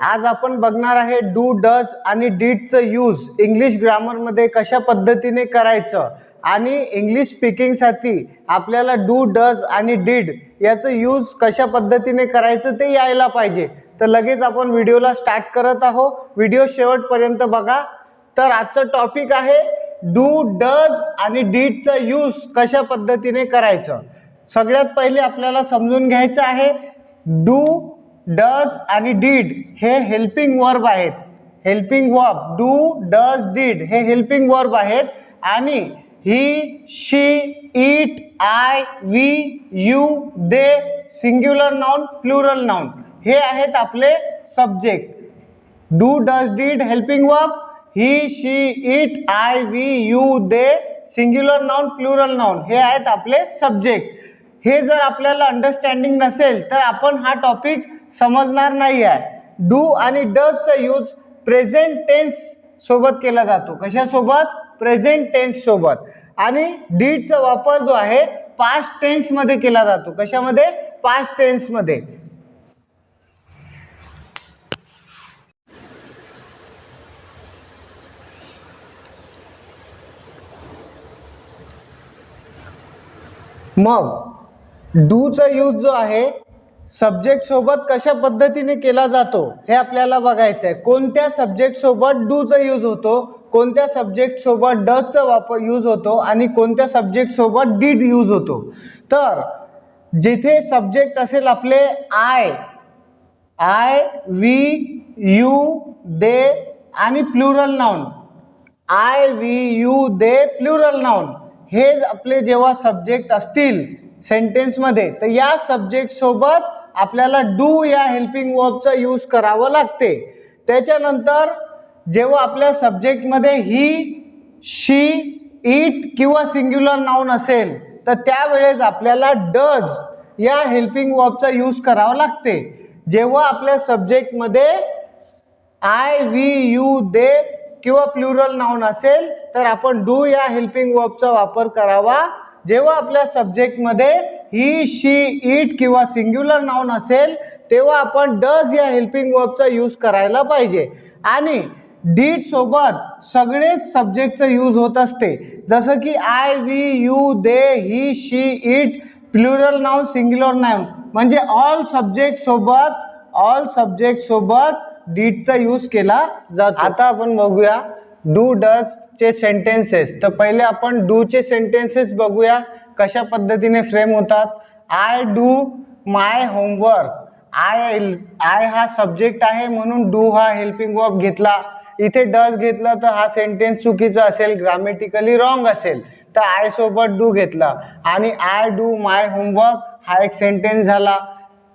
आज आपण बघणार आहे डू डज आणि डीडचं यूज इंग्लिश ग्रामरमध्ये कशा पद्धतीने करायचं आणि इंग्लिश स्पीकिंगसाठी आपल्याला डू डज आणि डीड याचं यूज कशा पद्धतीने करायचं ते यायला पाहिजे। तर लगेच आपण व्हिडिओला स्टार्ट करत आहोत, व्हिडिओ शेवटपर्यंत बघा। तर आजचं टॉपिक आहे डू डज आणि डीडचा यूज कशा पद्धतीने करायचं। सगळ्यात पहिले आपल्याला समजून घ्यायचं आहे डू डज आणि डीड हे हेल्पिंग वर्ब आहेत। Helping verb do does did हे हेल्पिंग वर्ब आहेत आणि he she it I we you they singular noun plural noun हे आहेत आपले subject. Do does did helping verb, he she it I we you they singular noun plural noun हे आहेत आपले subject. हे जर आपल्याला अंडरस्टँडिंग नसेल तर आपण हा टॉपिक समजणार नाही आहे। डू आणि डजचा यूज प्रेझेंट टेन्स सोबत केला जातो। कशा सोबत? प्रेझेंट टेन्स सोबत। आणि डीडचा वापर जो आहे पास्ट टेन्स मध्ये केला जातो। कशामध्ये? पास्ट टेन्स मध्ये। मग डूचा यूज जो आहे सब्जेक्ट सोबत कशा पद्धतीने केला जातो हे आपल्याला बघायचं आहे। कोणत्या सब्जेक्ट सोबत डूचा यूज होतो, कोणत्या सब्जेक्ट सोबत डजचा वापर यूज होतो आणि कोणत्या सब्जेक्ट सोबत डीड यूज होतो। तर जिथे सब्जेक्ट असेल आपले आय वी यू दे आणि plural noun, I we you they plural noun हे आपले जेव्हा सब्जेक्ट असतील सेंटेन्स मध्ये तर या सब्जेक्ट सोबत आपल्याला डू या हेल्पिंग वर्बचा यूज करावा लागते। त्याच्यानंतर जेव्हा आपल्या सब्जेक्ट मध्ये ही शी इट किंवा सिंग्युलर नाउन असेल तर त्यावेळेस आपल्याला डज या हेल्पिंग वर्बचा यूज करावा लागते। जेव्हा आपल्या सब्जेक्ट मध्ये आय वी यू दे किंवा प्लुरल नाउन असेल तर आपण डू या हेल्पिंग वर्बचा वापर करावा। जेव्हा आपल्या सब्जेक्ट मध्ये ही शी इट किंवा सिंग्युलर नाउन असेल तेव्हा आपण डज या हेल्पिंग वर्बचा यूज करायला पाहिजे। आणि डीड सोबत सगळेच सब्जेक्टचा यूज होत असते, जसं की I we you they he she it plural noun singular noun म्हणजे ऑल सब्जेक्ट सोबत डीडचा यूज केला जातो। आता आपण बघूया डू डज चे सेंटेन्सेस। तर पहिले आपण डू चे सेंटेन्सेस बघूया कशा पद्धतीने फ्रेम होतात। I do my homework, I हा सब्जेक्ट आहे म्हणून डू हा हेल्पिंग वर्ब घेतला। इथे डज घेतला तर हा सेंटेन्स चुकीचा असेल, ग्रामॅटिकली रॉंग असेल, तर आय सोबत डू घेतला आणि आय डू माय होमवर्क हा एक सेंटेन्स झाला।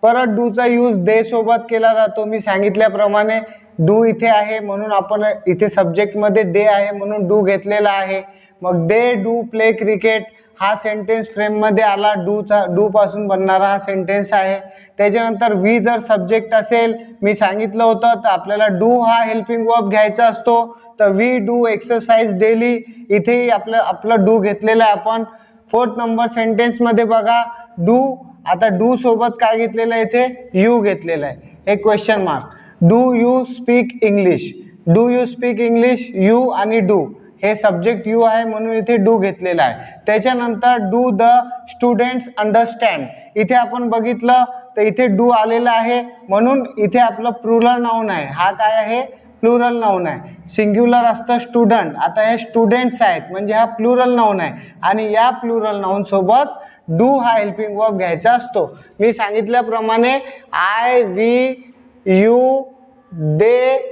परत डूचा यूज दे सोबत केला जातो। मी सांगितल्याप्रमाणे डू इथे आहे म्हणून आपण इथे सब्जेक्ट मध्ये दे आहे म्हणून डू घेतलेला आहे। मग दे डू प्ले क्रिकेट हा सेंटेन्स फ्रेम मध्ये आला, डू पासून बनणारा हा सेंटेन्स आहे। त्याच्यानंतर वी जर सब्जेक्ट असेल, मी सांगितलं होतं तर आपल्याला डू हा हेल्पिंग वर्ब घ्यायचा असतो। तर वी डू एक्सरसाइज डेली इथेही आपलं डू घेतलेला आहे आपण। 4th नंबर सेंटेन्स मध्ये बघा डू, आता डू सोबत काय घेतलेलं आहे इथे? यू घेतलेलं आहे, एक question mark. Do you speak English, do you speak English, you आणि डू हे सब्जेक्ट यू आहे म्हणून इथे डू घेतलेला आहे। त्याच्यानंतर डू द स्टुडंट्स अंडरस्टँड, इथे आपण बघितलं तर इथे डू आलेला आहे म्हणून इथे आपलं प्लुरल नाउन आहे। हा काय आहे? प्लुरल नाउन आहे। सिंग्युलर असतं स्टुडंट, आता हे स्टुडंट्स आहेत म्हणजे हा प्लुरल नाउन आहे आणि या प्लुरल नाउन सोबत डू हा हेल्पिंग वर्ब घ्यायचा असतो। मी सांगितल्याप्रमाणे आय वी यू दे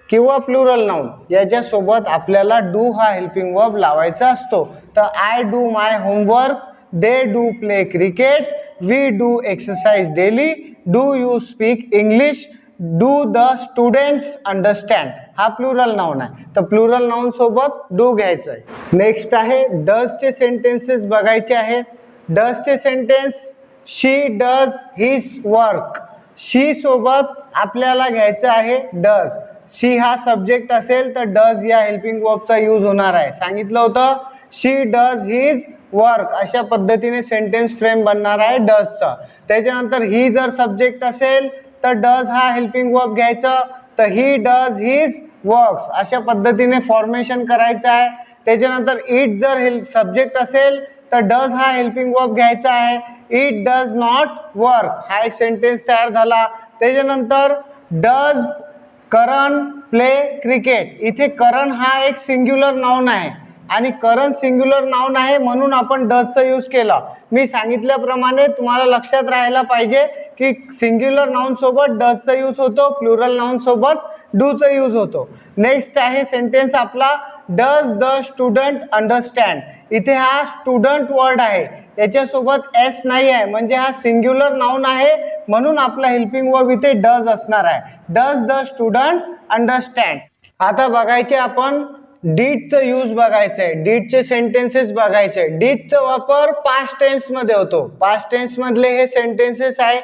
किंवा प्लुरल नाउन याच्या सोबत आपल्याला डू हा हेल्पिंग वर्ब लावायचा असतो। तर I do my homework, they do play cricket, we do exercise daily, do you speak English, do the students understand हा प्लुरल नाउन आहे। तर प्लुरल नाउन सोबत डू घ्यायचं आहे। नेक्स्ट आहे डजचे सेंटेन्सेस बघायचे आहे। डजचे sentence she does his work, she सोबत आपल्याला घ्यायचं आहे डज। शी हा सब्जेक्ट असेल तर डज या हेल्पिंग वर्बचा यूज होणार आहे। सांगितलं होतं शी डज हिज वर्क अशा पद्धतीने सेंटेन्स फ्रेम बनणार आहे डजचा। त्याच्यानंतर ही जर सब्जेक्ट असेल तर डज हा हेल्पिंग वर्ब घ्यायचं, तर ही डज हिज वर्क्स अशा पद्धतीने फॉर्मेशन करायचं आहे. त्याच्यानंतर इट जर सब्जेक्ट असेल तर डज हा हेल्पिंग वर्ब घ्यायचा आहे. इट डज नॉट वर्क हा एक सेंटेन्स तयार झाला. त्याच्यानंतर डज करण प्ले क्रिकेट. इथे करण हा एक सिंग्युलर नाउन आहे आणि करण सिंग्युलर नाउन आहे म्हणून आपण डजचा यूज केला. मी सांगितल्याप्रमाणे तुम्हाला लक्षात राहायला पाहिजे की सिंग्युलर नाउन सोबत डजचा यूज होतो, प्लुरल नाउन सोबत डूचा यूज होतो. नेक्स्ट आहे सेंटेन्स आपला डज द स्टुडंट अंडरस्टँड. इथे हा स्टुडंट वर्ड आहे, याच्यासोबत एस नाही आहे, म्हणजे हा सिंग्युलर नाउन आहे म्हणून आपला हेल्पिंग वर्ब इथे डज असणार आहे. Does the student understand. आता बघायचे आपण डीडचं यूज बघायचं आहे, डीडचे सेंटेन्सेस बघायचे. डीडचा वापर पास्ट टेन्स मध्ये होतो. पास्ट टेन्स मधले हे सेंटेन्सेस आहे.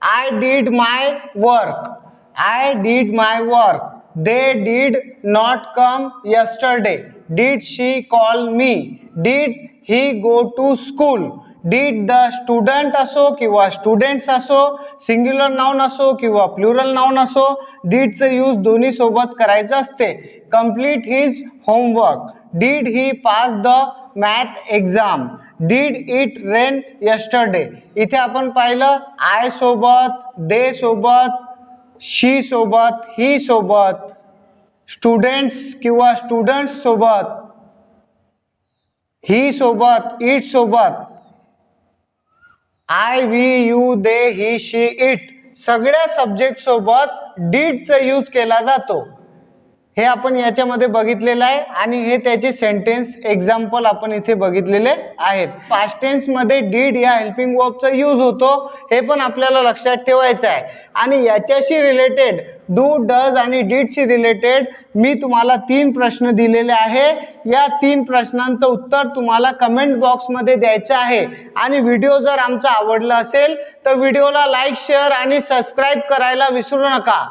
I did my work. I did my work. They did not come yesterday. Did she call me. Did he go to school. Did the student असो किंवा students असो, singular noun असो किंवा plural noun असो, डीडचं use दोन्ही सोबत करायचं असते. Complete his homework. Did he pass the math exam. Did it rain yesterday. इथे आपण पाहिलं आय सोबत, दे सोबत, शी सोबत, ही सोबत, स्टुडंट्स किंवा स्टुडंट्स सोबत, ही सोबत, इट सोबत, I, we, you, they, he, she, it सगळ्या सब्जेक्ट सोबत डीडचा यूज केला जातो. हे आपण याच्यामध्ये बघितलेलं आहे आणि हे त्याचे सेंटेन्स एक्झाम्पल आपण इथे बघितलेले आहेत. पास्ट टेन्स मध्ये डीड या हेल्पिंग वर्बचा यूज होतो, हे पण आपल्याला लक्षात ठेवायचं आहे. आणि याच्याशी रिलेटेड डू, डज आणि डीडशी रिलेटेड मी तुम्हाला 3 प्रश्न दिलेले आहे. या 3 प्रश्नांचं उत्तर तुम्हाला कमेंट बॉक्समध्ये द्यायचं आहे. आणि व्हिडिओ जर आमचा आवडला असेल तर व्हिडिओला लाईक, शेअर आणि सबस्क्राईब करायला विसरू नका.